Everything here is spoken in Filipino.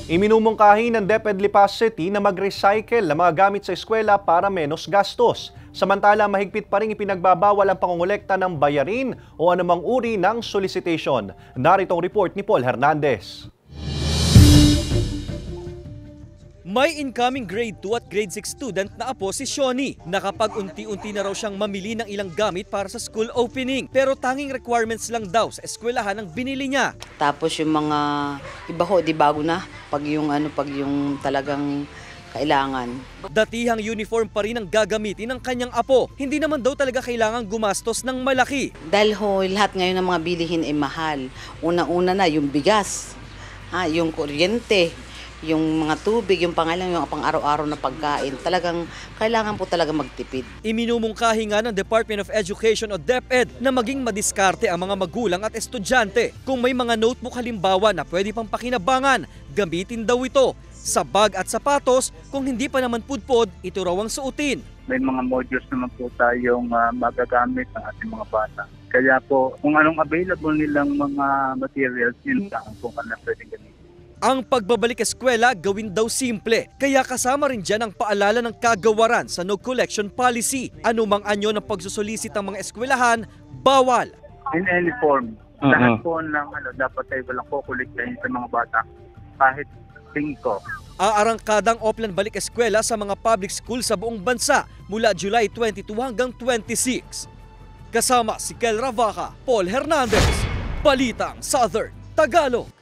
Iminumungkahi ng DepEd Lipas City na mag-recycle ng mga gamit sa eskwela para menos gastos. Samantala, mahigpit pa rin ipinagbabawal ang pangongolekta ng bayarin o anumang uri ng solicitation. Narito ang report ni Paul Hernandez. May incoming grade 2 at grade 6 student na apo si Shoni. Nakapag-unti-unti na raw siyang mamili ng ilang gamit para sa school opening. Pero tanging requirements lang daw sa eskwelahan ang binili niya. Tapos yung mga iba ho, di bago na. Pag yung talagang kailangan. Datihang uniform pa rin ang gagamitin ng kanyang apo. Hindi naman daw talaga kailangan gumastos ng malaki. Dahil ho, lahat ngayon ng mga bilihin ay mahal. Una-una na yung bigas, yung kuryente, yung mga tubig, yung pang-araw-araw na pagkain. Talagang kailangan po talaga magtipid. Iminumungkahi nga ng Department of Education o DepEd na maging madiskarte ang mga magulang at estudyante. Kung may mga notebook halimbawa na pwede pang pakinabangan, gamitin daw ito. Sa bag at sapatos, kung hindi pa naman pudpod, ito raw ang suotin. May mga modules naman po tayong magagamit ng ating mga bata. Kaya po, kung anong available nilang mga materials, yun lang kung ano pwedeng gamitin. Ang pagbabalik eskwela gawin daw simple, kaya kasama rin dyan ang paalala ng kagawaran sa no collection policy. Anumang anyo ng pagsusolicit ng mga eskwelahan, bawal. In any form, lahat po ng dapat ay walang kukuliktahin sa mga bata, kahit 5. Aarangkadang offline balik eskwela sa mga public school sa buong bansa mula July 22 hanggang 26. Kasama si Kel Ravaca, Paul Hernandez, Balitang Southern Tagalog.